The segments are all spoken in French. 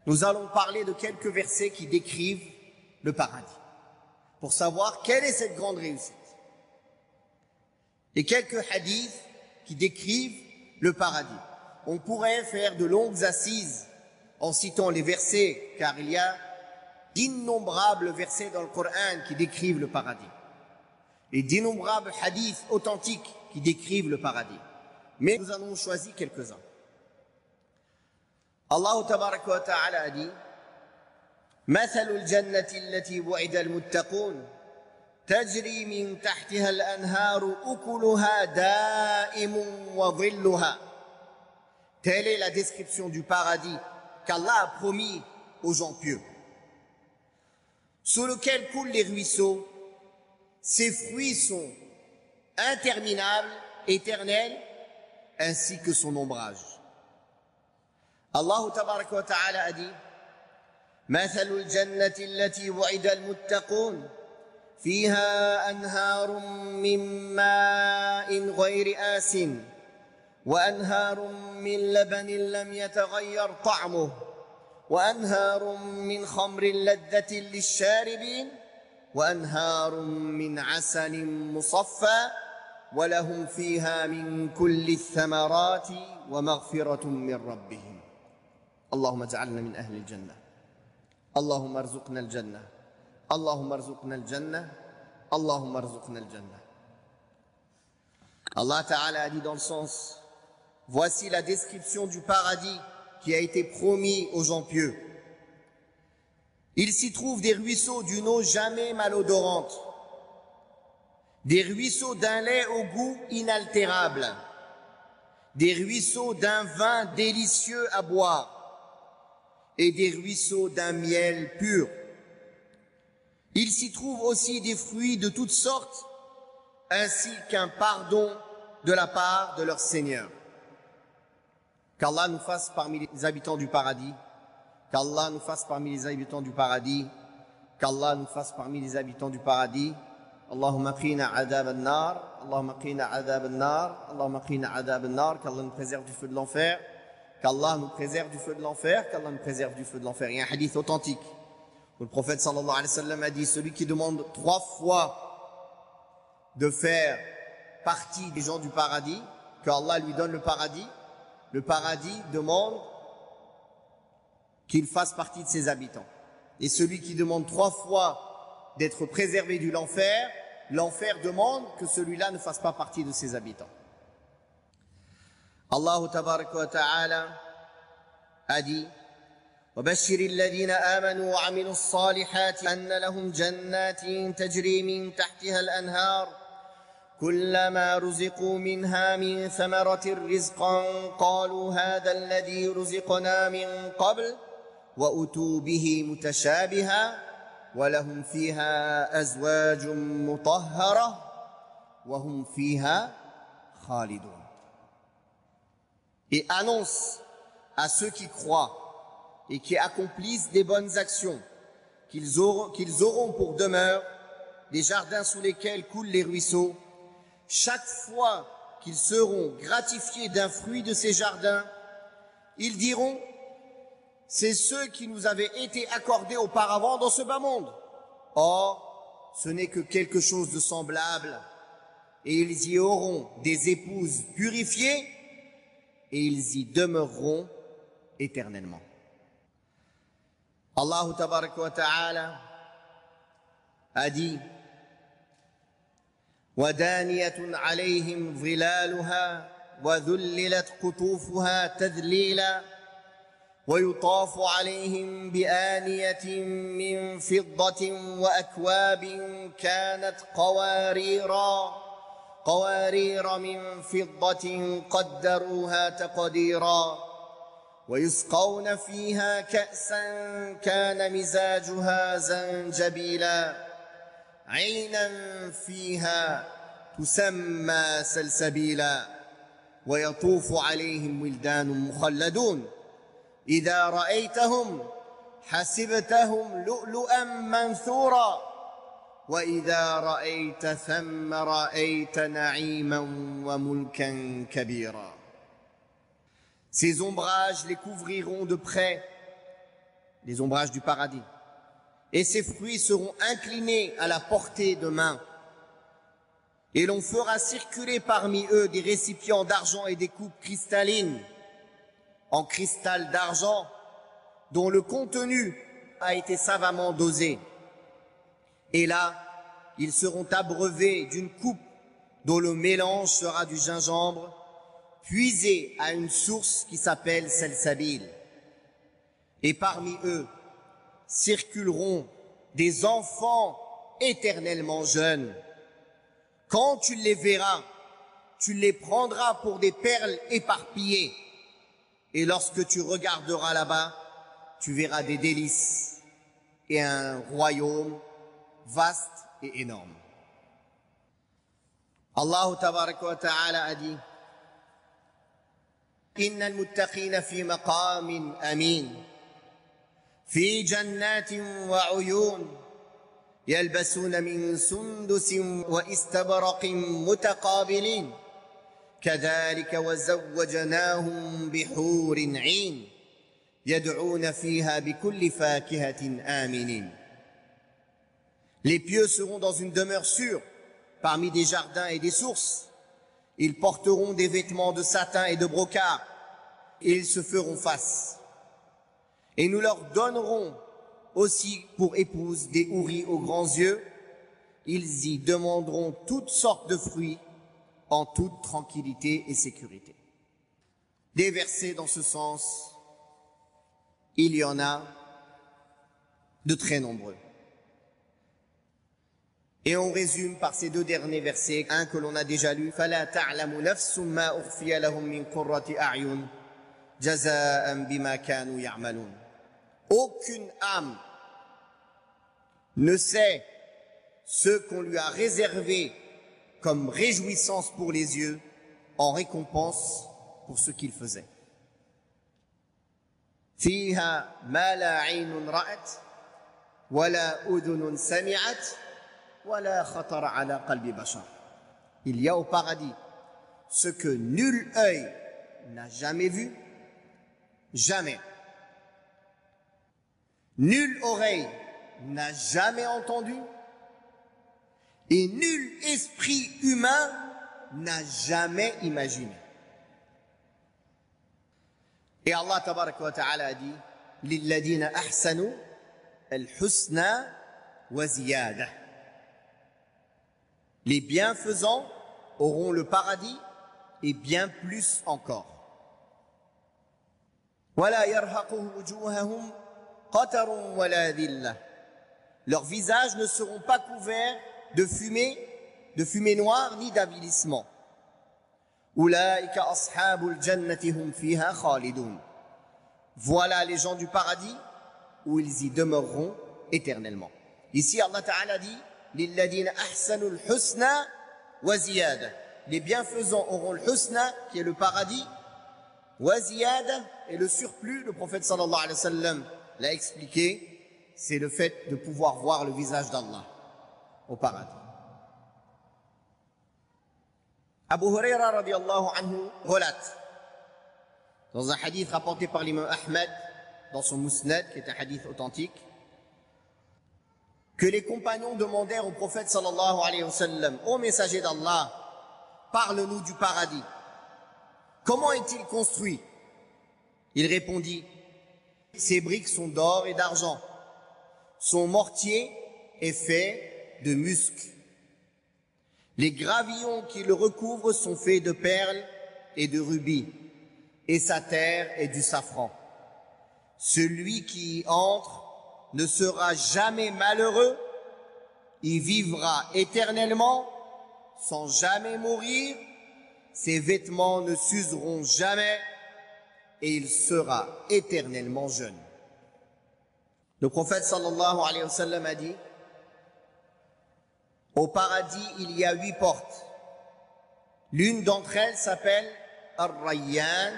nous allons parler de quelques versets qui décrivent le paradis, pour savoir quelle est cette grande réussite. Et quelques hadiths qui décrivent le paradis. On pourrait faire de longues assises en citant les versets, car il y a d'innombrables versets dans le Coran qui décrivent le paradis. Et d'innombrables hadiths authentiques qui décrivent le paradis. Mais nous en avons choisi quelques-uns. Allah tabaraka wa ta'ala a dit مثل الجنة التي وعد المتقون تجري من تحتها الأنهار أكلها دائم وظلها. Telle est la description du paradis qu'Allah a promis aux gens pieux, sous lequel coulent les ruisseaux. Ses fruits sont interminables, éternels, ainsi que son ombrage. Allah tabaraka wa ta'ala a dit مثل الجنة التي وعد المتقون فيها أنهار من ماء غير آسٍ وأنهار من لبن لم يتغير طعمه وأنهار من خمر لذة للشاربين وأنهار من عسل مصفى ولهم فيها من كل الثمرات ومغفرة من ربهم. اللهم اجعلنا من أهل الجنة. اللهم ارزقنا الجنة. اللهم ارزقنا الجنة. اللهم ارزقنا الجنة. Allah Ta'ala a dit dans le sens: voici la description du paradis qui a été promis aux gens pieux. Il s'y trouve des ruisseaux d'une eau jamais malodorante, des ruisseaux d'un lait au goût inaltérable, des ruisseaux d'un vin délicieux à boire et des ruisseaux d'un miel pur. Il s'y trouve aussi des fruits de toutes sortes, ainsi qu'un pardon de la part de leur Seigneur. Qu'Allah nous fasse parmi les habitants du paradis, qu'Allah nous fasse parmi les habitants du paradis, qu'Allah nous fasse parmi les habitants du paradis. Allahumma qina adab al-nar, Allahumma qina adab al-nar, Allahumma qina adab al-nar, qu'Allah nous préserve du feu de l'enfer, qu'Allah nous préserve du feu de l'enfer, qu'Allah nous préserve du feu de l'enfer. Il y a un hadith authentique où le prophète sallallahu alayhi wa sallam a dit: celui qui demande 3 fois de faire partie des gens du paradis, que Allah lui donne le paradis demande qu'il fasse partie de ses habitants. Et celui qui demande 3 fois d'être préservé de l'enfer, l'enfer demande que celui-là ne fasse pas partie de ses habitants. Allah tabaraka wa ta'ala a dit: وبشر الذين آمنوا وعملوا الصالحات أن لهم جنات تجري من تحتها الأنهار كلما رزقوا منها من ثمرة رزقا قالوا هذا الذي رزقنا من قبل وأتوا به متشابها ولهم فيها أزواج مطهرة وهم فيها خالدون. Et annonce à ceux qui croient et qui accomplissent des bonnes actions qu'ils auront pour demeure des jardins sous lesquels coulent les ruisseaux. Chaque fois qu'ils seront gratifiés d'un fruit de ces jardins, ils diront: c'est ceux qui nous avaient été accordés auparavant dans ce bas monde. Or, ce n'est que quelque chose de semblable, et ils y auront des épouses purifiées, et ils y demeureront éternellement. Allah tabaraka wa ta'ala a dit: ودانية عليهم ظلالها وذللت قطوفها تذليلا ويطاف عليهم بآنية من فضة وأكواب كانت قوارير من فضة قدروها تقديرا ويسقون فيها كأسا كان مزاجها زنجبيلا عينا فيها تسمى سلسبيلا ويطوف عليهم ولدان مخلدون إذا رأيتهم حسبتهم لؤلؤا منثورا وإذا رأيت ثم رأيت نعيما وملكا كبيرا. Ces ombrages les couvriront de près les ombrages du paradis. Et ces fruits seront inclinés à la portée de main. Et l'on fera circuler parmi eux des récipients d'argent et des coupes cristallines, en cristal d'argent, dont le contenu a été savamment dosé. Et là, ils seront abreuvés d'une coupe dont le mélange sera du gingembre, puisé à une source qui s'appelle Salsabil. Et parmi eux circuleront des enfants éternellement jeunes. Quand tu les verras, tu les prendras pour des perles éparpillées. Et lorsque tu regarderas là-bas, tu verras des délices et un royaume vaste et énorme. Allah tabaraka wa ta'ala a dit: Innal muttaqina fi maqamin amin, fi jannatin wa uyun, يلبسون من سندس واستبرق متقابلين كذلك وزوجناهم بحور عين يدعون فيها بكل فاكهة آمنين. Les pieux seront dans une demeure sûre, parmi des jardins et des sources. Ils porteront des vêtements de satin et de brocart, et ils se feront face. Et nous leur donnerons aussi pour épouse des houris aux grands yeux. Ils y demanderont toutes sortes de fruits en toute tranquillité et sécurité. Des versets dans ce sens, il y en a de très nombreux. Et on résume par ces deux derniers versets, un que l'on a déjà lu: فَلَا تَعْلَمُ نَفْسٌ مَا أُخْفِيَ لَهُم مِّن قُرَّةِ أَعْيُنٍ جَزَاءً بِمَا كَانُوا يَعْمَلُونَ. Aucune âme ne sait ce qu'on lui a réservé comme réjouissance pour les yeux en récompense pour ce qu'il faisait. فيها ما لا عين رأت ولا أذن سمعت ولا خطر على قلب بشر. Il y a au paradis ce que nul œil n'a jamais vu, jamais. Nulle oreille n'a jamais entendu et nul esprit humain n'a jamais imaginé. Et Allah tabaraka wa ta'ala a dit: لِلَّذِينَ أَحْسَنُوا الْحُسْنَى وَزِيَادَةً. Les bienfaisants auront le paradis et bien plus encore. وَلَا يَرْهَقُهُ وُجُوهَهُمْ قَتَرٌ وَلَا ذِلَّةٌ. Leurs visages ne seront pas couverts de fumée noire ni d'avilissement. أُولَٰئِكَ أَصْحَابُ الْجَنَّةِ هُمْ فِيهَا خَالِدُونَ. Voilà les gens du paradis où ils y demeureront éternellement. Ici Allah Ta'ala dit: لِلَّذِينَ أَحْسَنُوا الْحُسْنَى وَزِيَادَةً. Les bienfaisants auront le husna, qui est le paradis, wa ziyada, et le surplus. Le prophète sallallahu alayhi wa sallam l'a expliqué, c'est le fait de pouvoir voir le visage d'Allah au paradis. Abu Huraira radiyallahu anhu relate dans un hadith rapporté par l'imam Ahmed dans son Musnad, qui est un hadith authentique, que les compagnons demandèrent au prophète sallallahu alayhi wa sallam: ô messager d'Allah, parle-nous du paradis. Comment est-il construit? Il répondit: ses briques sont d'or et d'argent. Son mortier est fait de musc. Les gravillons qui le recouvrent sont faits de perles et de rubis. Et sa terre est du safran. Celui qui y entre ne sera jamais malheureux. Il vivra éternellement sans jamais mourir. Ses vêtements ne s'useront jamais et il sera éternellement jeune. Le prophète sallallahu alayhi wa sallam a dit: au paradis, il y a 8 portes. L'une d'entre elles s'appelle Ar-Rayyan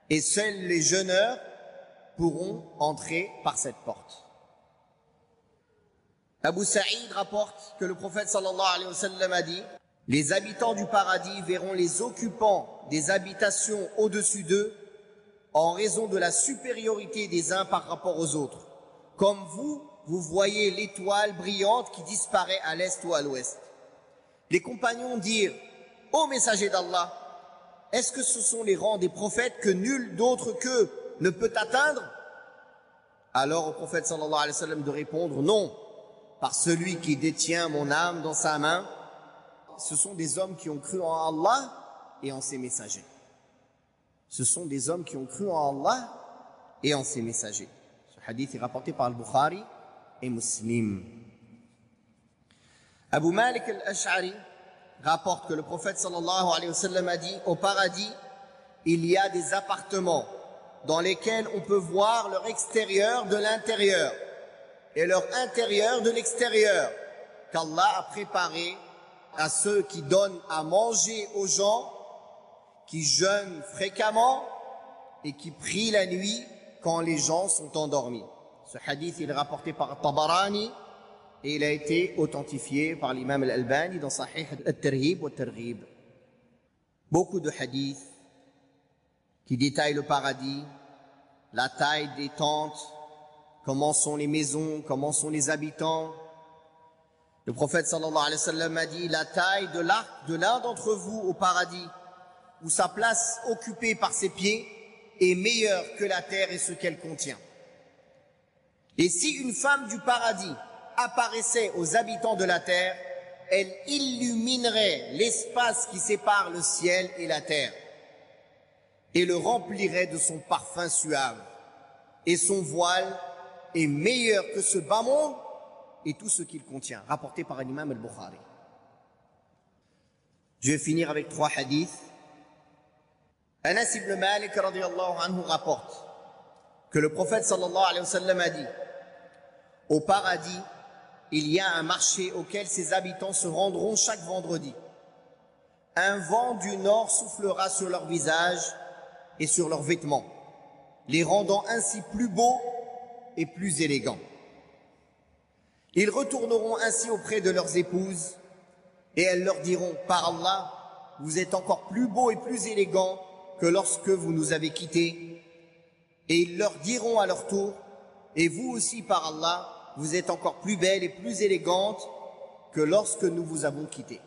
et seuls les jeûneurs pourront entrer par cette porte. Abu Sa'id rapporte que le prophète sallallahu alayhi wa sallam a dit: les habitants du paradis verront les occupants des habitations au-dessus d'eux en raison de la supériorité des uns par rapport aux autres. Comme vous voyez l'étoile brillante qui disparaît à l'est ou à l'ouest. Les compagnons dirent, ô messager d'Allah, est-ce que ce sont les rangs des prophètes que nul d'autre qu'eux ne peut atteindre? Alors au prophète sallallahu alayhi wa sallam de répondre, non, par celui qui détient mon âme dans sa main, ce sont des hommes qui ont cru en Allah et en ses messagers. Ce sont des hommes qui ont cru en Allah et en ses messagers. Ce hadith est rapporté par Al-Bukhari et Muslim. Abu Malik al-Ash'ari rapporte que le prophète sallallahu alayhi wa sallam a dit, au paradis, il y a des appartements dans lesquels on peut voir leur extérieur de l'intérieur et leur intérieur de l'extérieur, qu'Allah a préparé à ceux qui donnent à manger aux gens, qui jeûnent fréquemment et qui prient la nuit quand les gens sont endormis. Ce hadith il est rapporté par Tabarani et il a été authentifié par l'imam al-Albani dans Sahih al-Tarhib wa al-Targhib. Beaucoup de hadiths qui détaillent le paradis, la taille des tentes, comment sont les maisons, comment sont les habitants. Le prophète sallallahu alayhi wa sallam a dit, la taille de l'arc de l'un d'entre vous au paradis, où sa place occupée par ses pieds est meilleure que la terre et ce qu'elle contient. Et si une femme du paradis apparaissait aux habitants de la terre, elle illuminerait l'espace qui sépare le ciel et la terre et le remplirait de son parfum suave. Et son voile est meilleur que ce bas monde et tout ce qu'il contient, rapporté par l'imam al-Bukhari. Je vais finir avec 3 hadiths. Anas ibn Malik radiyallahu anhu rapporte que le prophète sallallahu alayhi wa sallam a dit, au paradis, il y a un marché auquel ses habitants se rendront chaque vendredi. Un vent du nord soufflera sur leur visage et sur leurs vêtements, les rendant ainsi plus beaux et plus élégants. Ils retourneront ainsi auprès de leurs épouses et elles leur diront, par Allah, vous êtes encore plus beaux et plus élégants que lorsque vous nous avez quittés. Et ils leur diront à leur tour, et vous aussi par Allah, vous êtes encore plus belles et plus élégantes que lorsque nous vous avons quittés.